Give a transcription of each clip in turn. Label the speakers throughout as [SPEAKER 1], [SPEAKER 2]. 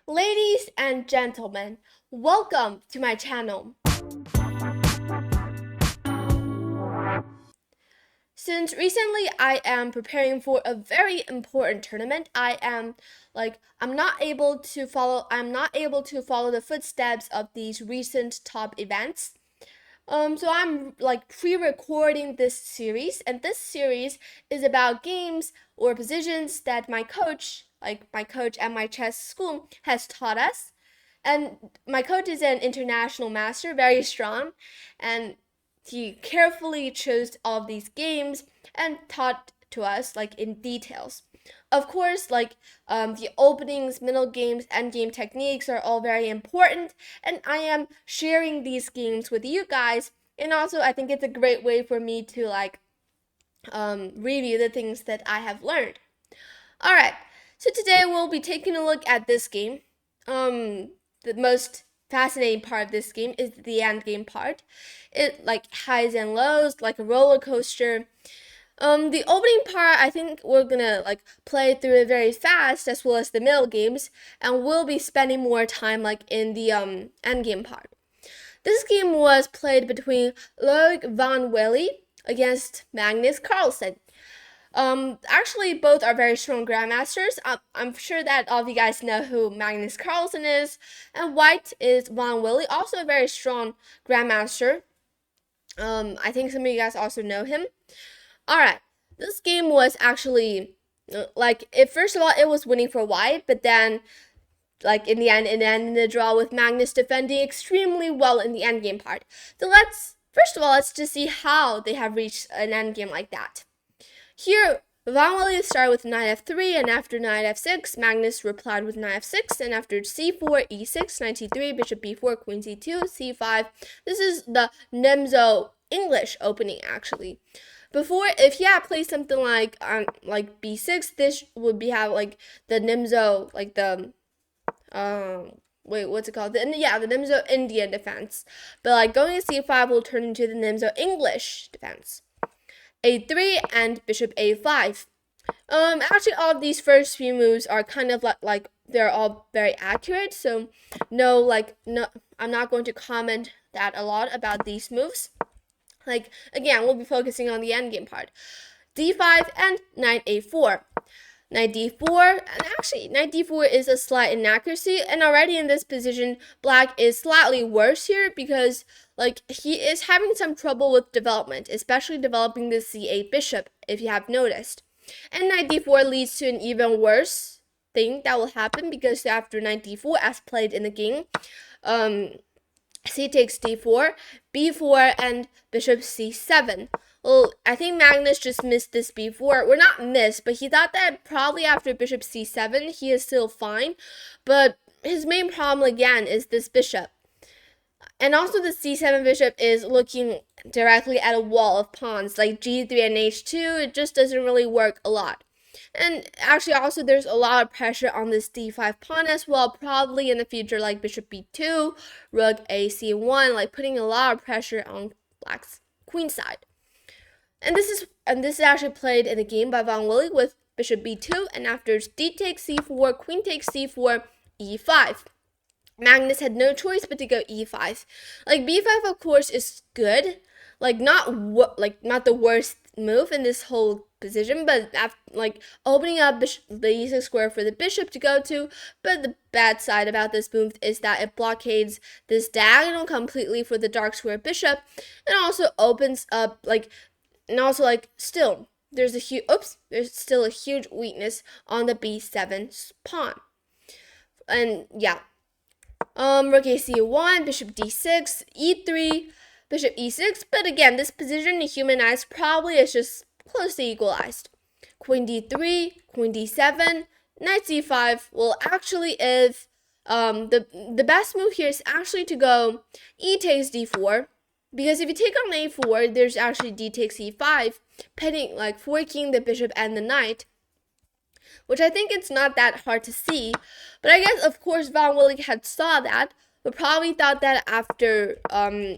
[SPEAKER 1] Ladies and gentlemen, welcome to my channel. Since recently I am preparing for a very important tournament, I'm not able to follow the footsteps of these recent top events. So I'm pre-recording this series, and this series is about games or positions that my coach at my chess school has taught us. And my coach is an international master, very strong, and he carefully chose all of these games and taught to us in details. Of course, the openings, middle games, end game techniques are all very important, and I am sharing these games with you guys. And also, I think it's a great way for me to review the things that I have learned. All right, so today we'll be taking a look at this game. The most fascinating part of this game is the end game part. It highs and lows, like a roller coaster. The opening part, I think we're gonna play through it very fast, as well as the middle games, and we'll be spending more time in the end game part. This game was played between Loek van Wely against Magnus Carlsen. Actually, both are very strong grandmasters. I'm sure that all of you guys know who Magnus Carlsen is, and white is Van Wely, also a very strong grandmaster. I think some of you guys also know him. All right, this game was actually first of all, it was winning for white, but then in the end, it ended in the draw with Magnus defending extremely well in the endgame part. So let's just see how they have reached an endgame like that. Here, Van Wely started with knight f3, and after knight f6, Magnus replied with knight f6, and after c4, e6, knight c3, bishop b4, queen c2, c5. This is the Nimzo English opening, actually. Before, if he had played something like b6, this would be the Nimzo, what's it called? The Nimzo Indian defense. But going to c5 will turn into the Nimzo English defense. a3 and bishop a5. Actually, all of these first few moves are kind of they're all very accurate. So no, I'm not going to comment that a lot about these moves. Again, we'll be focusing on the endgame part. d5 and knight a4. Knight d4, and actually knight d4 is a slight inaccuracy, and already in this position, black is slightly worse here because he is having some trouble with development, especially developing the c8 bishop, if you have noticed. And knight d4 leads to an even worse thing that will happen, because after knight d4, as played in the game, c takes d4, b4, and bishop c7. Well, I think Magnus just missed this b4. Well, not missed, but he thought that probably after bishop c7, he is still fine. But his main problem, again, is this bishop. And also the c7 bishop is looking directly at a wall of pawns, like g3 and h2. It just doesn't really work a lot. And actually, also, there's a lot of pressure on this d5 pawn as well, probably in the future, like bishop b2, rook a c1, putting a lot of pressure on black's queen side. And this is actually played in the game by Van Wely with bishop b2, and after d takes c4, queen takes c4, e5. Magnus had no choice but to go e5. b5, of course, is good. Not the worst move in this whole position, but opening up the e6 square for the bishop to go to. But the bad side about this move is that it blockades this diagonal completely for the dark square bishop, and also opens up still there's still a huge weakness on the b7 pawn. And yeah, rook ac1, bishop d6, e3, bishop e6. But again, this position in human eyes probably is just close to equalized. Queen d3, queen d7, knight c5. Well, actually, if the best move here is actually to go e takes d4, because if you take on a4, there's actually d takes e5, forking the bishop and the knight, which I think it's not that hard to see. But I guess, of course, Van Wely had saw that. but probably thought that after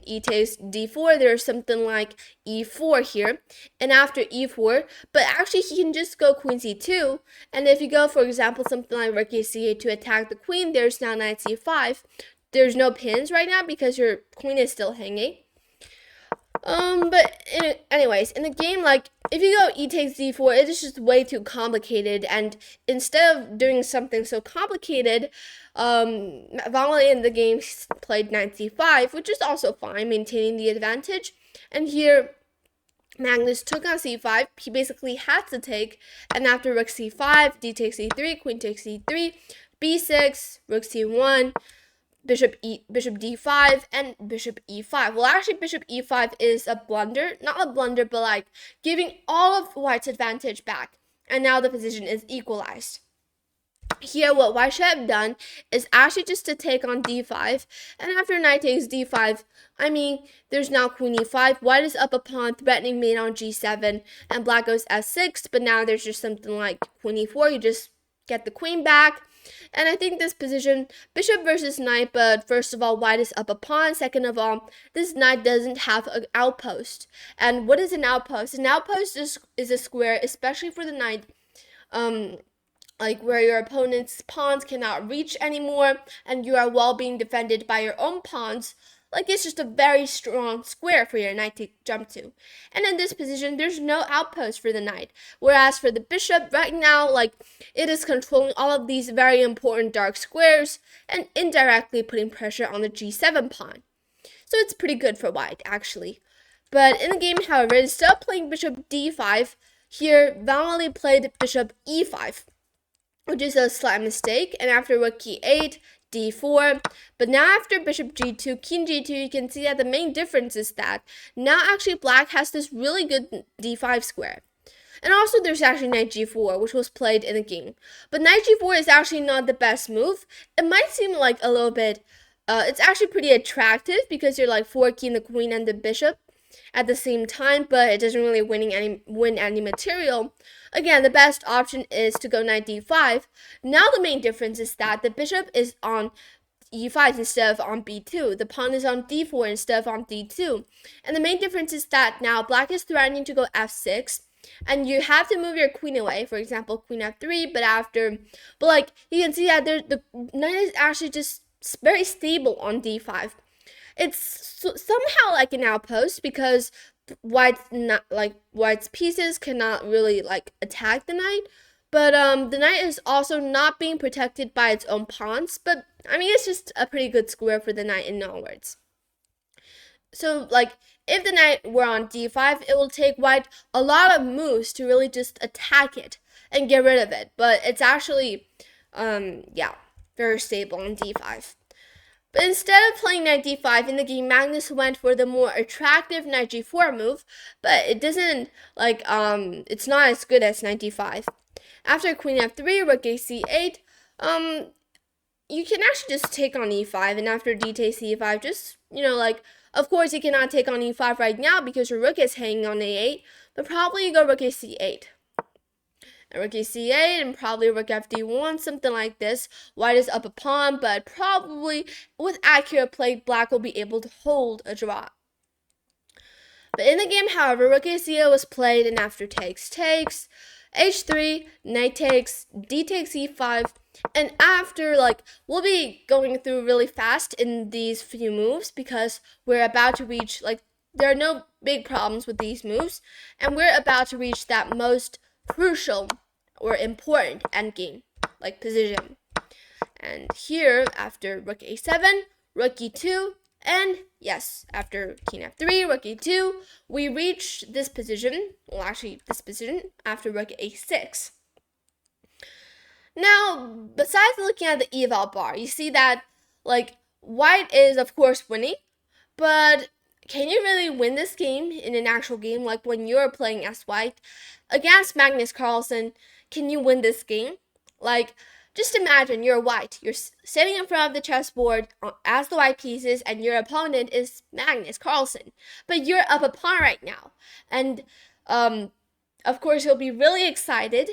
[SPEAKER 1] e takes d4, there's something like e4 here, and after e4, but actually he can just go queen c2, and if you go, for example, something like rook a c8 to attack the queen, there's now knight c5. There's no pins right now because your queen is still hanging. But anyways, in the game, like, if you go e takes d4, it is just way too complicated, and instead of doing something so complicated, Van Wely in the game played knight c5, which is also fine, maintaining the advantage, and here, Magnus took on c5, he basically had to take, and after rook c5, d takes e3, queen takes e3, b6, rook c1, bishop d5, and bishop e5. Well, actually, bishop e5 is a blunder. Not a blunder, but like giving all of white's advantage back. And now the position is equalized. Here, what white should have done is actually just to take on d5. And after knight takes d5, I mean, there's now queen e5. White is up a pawn, threatening mate on g7. And black goes f6, but now there's just something like queen e4. You just get the queen back. And I think this position, bishop versus knight, but first of all, white is up a pawn. Second of all, this knight doesn't have an outpost. And what is an outpost? An outpost is a square, especially for the knight, like where your opponent's pawns cannot reach anymore, and you are well being defended by your own pawns. Like, it's just a very strong square for your knight to jump to. And in this position, there's no outpost for the knight. Whereas for the bishop, right now, like, it is controlling all of these very important dark squares and indirectly putting pressure on the g7 pawn. So it's pretty good for white, actually. But in the game, however, instead of playing bishop d5, here, Van Wely played bishop e5, which is a slight mistake. And after rook e8, d4, but now after bishop g2, king g2, you can see that the main difference is that now actually black has this really good d5 square. And also there's actually knight g4, which was played in the game. But knight g4 is actually not the best move. It might seem like a little bit, it's actually pretty attractive because you're like forking the queen and the bishop at the same time, but it doesn't really win any material. Again, the best option is to go knight d5. Now the main difference is that the bishop is on e5 instead of on b2. The pawn is on d4 instead of on d2. And the main difference is that now black is threatening to go f6, and you have to move your queen away. For example, queen f3, but like you can see that the knight is actually just very stable on d5. It's somehow like an outpost because white's pieces cannot really like attack the knight, but the knight is also not being protected by its own pawns. But I mean, it's just a pretty good square for the knight in onwards. So like if the knight were on d5, it will take white a lot of moves to really just attack it and get rid of it. But it's actually very stable on d5. But instead of playing knight d5 in the game, Magnus went for the more attractive knight g4 move, but it doesn't, like, it's not as good as knight d5. After queen f3, rook a c8, you can actually just take on e5, and after d takes e5, just, like, of course you cannot take on e5 right now because your rook is hanging on a8, but probably you go rook a c8. And rook c8 and probably rook fd1, something like this. White is up a pawn, but probably with accurate play, black will be able to hold a draw. But in the game, however, rook a8 was played, and after takes, h3, knight takes, d takes e5, and after, like, we'll be going through really fast in these few moves because we're about to reach, like, there are no big problems with these moves, and we're about to reach that most crucial or important endgame, like position. And here, after rook a7, rook e2, and yes, after king f3, rook e2, we reach this position, well actually this position, after rook a6. Now, besides looking at the eval bar, you see that, like, white is of course winning, but can you really win this game in an actual game, like when you're playing as white? Against Magnus Carlsen, can you win this game? Like, just imagine you're white. You're sitting in front of the chessboard as the white pieces, and your opponent is Magnus Carlsen. But you're up a pawn right now. And, of course, you'll be really excited,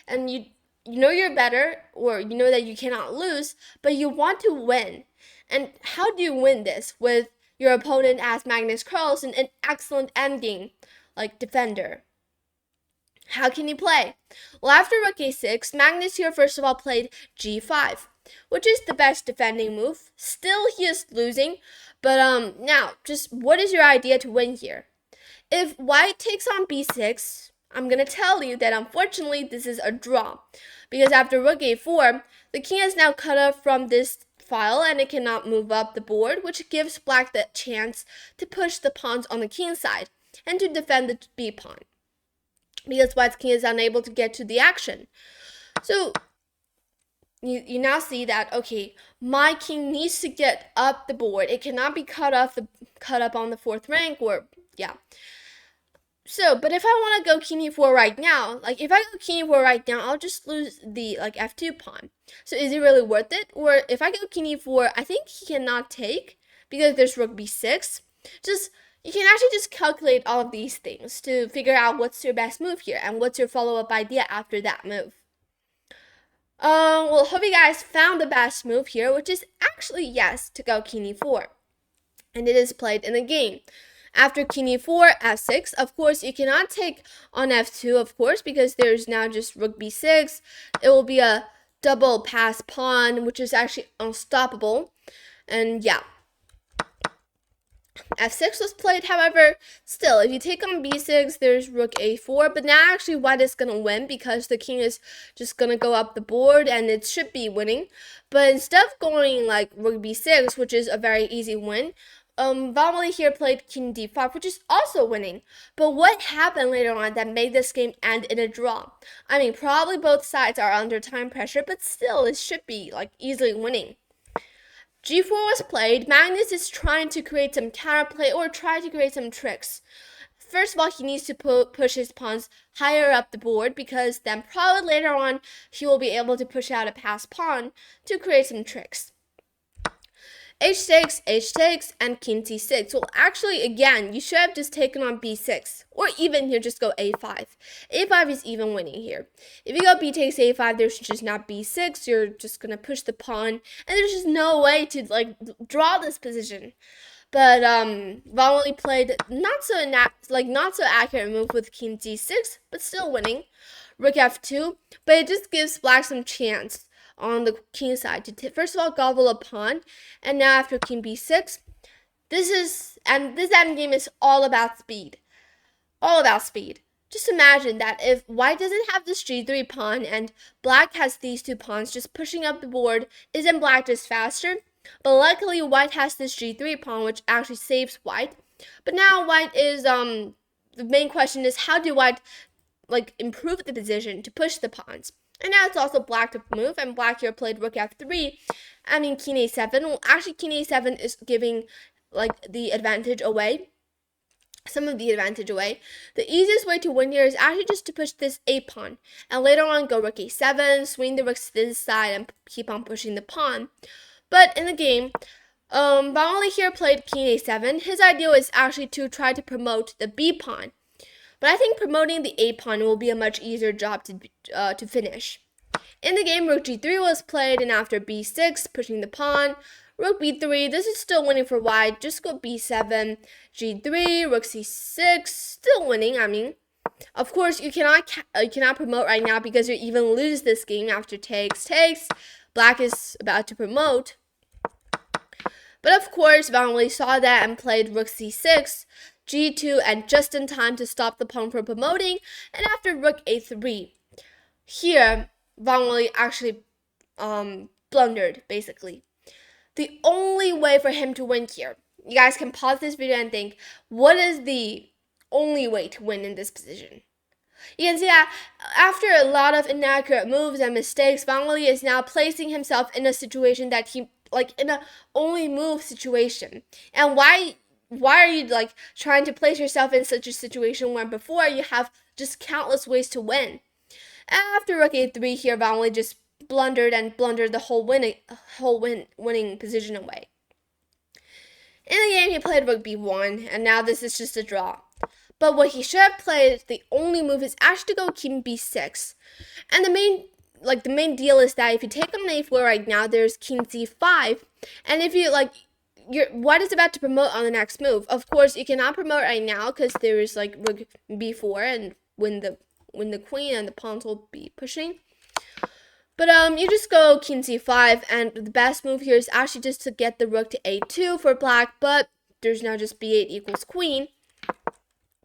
[SPEAKER 1] and you know you're better, or you know that you cannot lose, but you want to win. And how do you win this with your opponent as Magnus Carlsen, an excellent endgame like defender? How can you play? Well, after rook a6, Magnus here first of all played g5, which is the best defending move. Still, he is losing, but now, just what is your idea to win here? If white takes on b6, I'm going to tell you that unfortunately this is a draw, because after rook a4, the king is now cut off from this file and it cannot move up the board, which gives black the chance to push the pawns on the king side and to defend the b pawn, because white's king is unable to get to the action. So you now see that, okay, my king needs to get up the board. It cannot be cut up on the 4th rank, or yeah. So, but if I want to go king e4 right now, like if I go king e4 right now, I'll just lose the like f2 pawn. So is it really worth it? Or if I go king e4, I think he cannot take because there's rook b6. You can actually just calculate all of these things to figure out what's your best move here and what's your follow-up idea after that move. Well, hope you guys found the best move here, which is actually, yes, to go king e4. And it is played in the game. After king e4, f6, of course, you cannot take on f2, of course, because there's now just rook b6. It will be a double pass pawn, which is actually unstoppable. And yeah. f6 was played, however, still, if you take on b6, there's rook a4, but now actually white is going to win because the king is just going to go up the board and it should be winning. But instead of going like rook b6, which is a very easy win, Van Wely here played king d5, which is also winning. But what happened later on that made this game end in a draw? I mean, probably both sides are under time pressure, but still, it should be like easily winning. g4 was played. Magnus is trying to create some counterplay or try to create some tricks. First of all, he needs to push his pawns higher up the board, because then probably later on he will be able to push out a passed pawn to create some tricks. h takes, and king c6. Well, actually, again, you should have just taken on b6, or even here, just go a5. a5 is even winning here. If you go b takes a5, there's just not b6. You're just gonna push the pawn, and there's just no way to like draw this position. But Van Wely played not so accurate move with king d6, but still winning. Rook f2, but it just gives black some chance on the king side to first of all gobble a pawn, and now after king b6, this endgame is all about speed. Just imagine that if white doesn't have this g3 pawn and black has these two pawns, just pushing up the board, isn't black just faster? But luckily white has this g3 pawn, which actually saves white. But now white is the main question is, how do white like improve the position to push the pawns? And now it's also black to move, and black here played rook f3. I mean, king a7. Well, actually, king a7 is giving like the advantage away. Some of the advantage away. The easiest way to win here is actually just to push this a pawn, and later on go rook a7, swing the rooks to this side, and keep on pushing the pawn. But in the game, Van Wely here played king a7. His idea was actually to try to promote the b pawn. But I think promoting the a pawn will be a much easier job to finish. In the game, rook g3 was played, and after b6, pushing the pawn, rook b3. This is still winning for white. Just go b7, g3, rook c6, still winning. I mean, of course, you cannot promote right now because you even lose this game after takes. Black is about to promote. But of course, Van Wely saw that and played rook c6, g2, and just in time to stop the pawn from promoting. And after rook a3, here Van Wely actually blundered, basically. The only way for him to win here, you guys can pause this video and think, what is the only way to win in this position? You can see that after a lot of inaccurate moves and mistakes, Van Wely is now placing himself in a situation that he, like in a only move situation. And why are you like trying to place yourself in such a situation when before you have just countless ways to win? And after rook a3 here, Van Wely just blundered the whole winning position away. In the game, he played rook b1, and now this is just a draw. But what he should have played, the only move, is actually to go king b6. And the main like the main deal is that if you take on a4 right now, there's king c5, and if you like your white is about to promote on the next move. Of course, you cannot promote right now because there is like rook b4 and when the queen and the pawns will be pushing. But you just go king c5, and the best move here is actually just to get the rook to a2 for black, but there's now just b8 equals queen.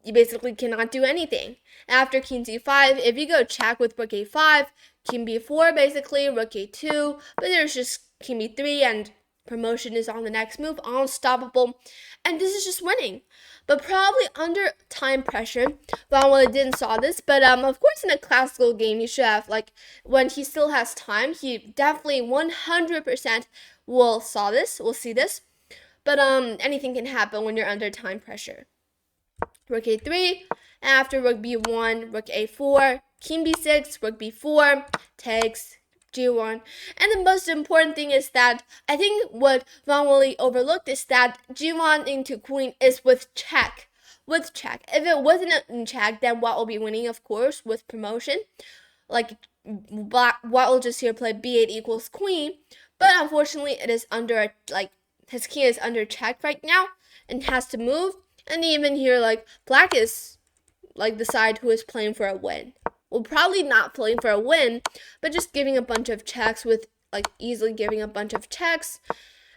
[SPEAKER 1] You basically cannot do anything. After king c5, if you go check with rook a5, king b4 basically, rook a2, but there's just king b3 and promotion is on the next move, unstoppable, and this is just winning. But probably under time pressure, Von Wely didn't saw this, but of course in a classical game, you should have, like, when he still has time, he definitely 100% will see this, but anything can happen when you're under time pressure. Rook a3, after rook b1, rook a4, king b6, rook b4, takes, g1, and the most important thing is that I think what Von Wely overlooked is that g1 into queen is with check. With check. If it wasn't in check, then white will be winning, of course, with promotion. Like, white will just here play b8 equals queen, but unfortunately it is under, like, his king is under check right now and has to move. And even here, like, black is, like, the side who is playing for a win. Well, probably not playing for a win, but just giving a bunch of checks with, like, easily giving a bunch of checks.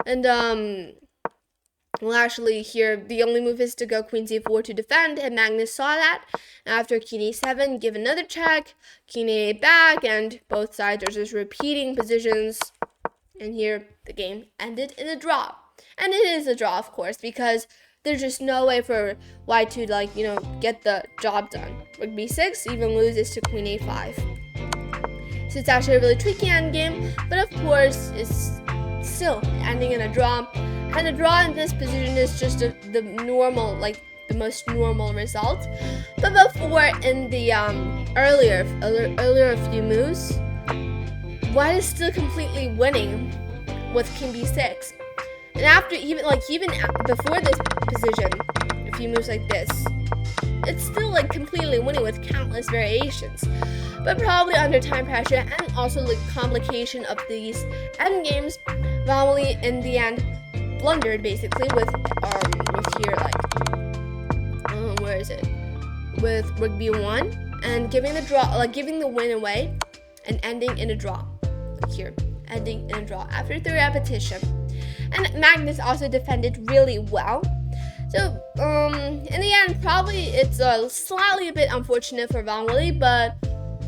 [SPEAKER 1] And, well, actually, here, the only move is to go queen c4 to defend, and Magnus saw that. After king e7, give another check, king a8 back, and both sides are just repeating positions. And here, the game ended in a draw. And it is a draw, of course, because there's just no way for white to, like, you know, get the job done. Rook b6 even loses to queen a5. So it's actually a really tricky endgame, but of course it's still ending in a draw. And a draw in this position is just the normal, like the most normal result. But before, in the earlier few moves, white is still completely winning with king b6. And after even before this position, a few moves like this, it's still like completely winning with countless variations. But probably under time pressure and also the complication of these endgames, Von Wely in the end blundered basically with here where is it? With rook b1 and giving the draw, like giving the win away and ending in a draw. Like here, ending in a draw after the repetition. And Magnus also defended really well. So, in the end, probably it's slightly a bit unfortunate for Von Wely, but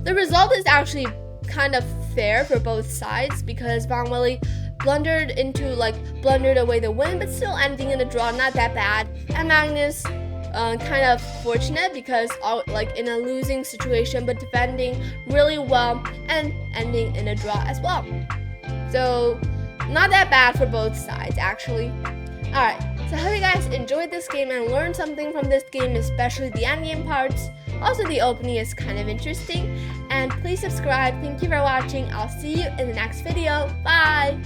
[SPEAKER 1] the result is actually kind of fair for both sides because Von Wely blundered away the win, but still ending in a draw, not that bad. And Magnus, kind of fortunate because in a losing situation, but defending really well and ending in a draw as well. So, not that bad for both sides, actually. Alright, so I hope you guys enjoyed this game and learned something from this game, especially the endgame parts. Also, the opening is kind of interesting. And please subscribe. Thank you for watching. I'll see you in the next video. Bye!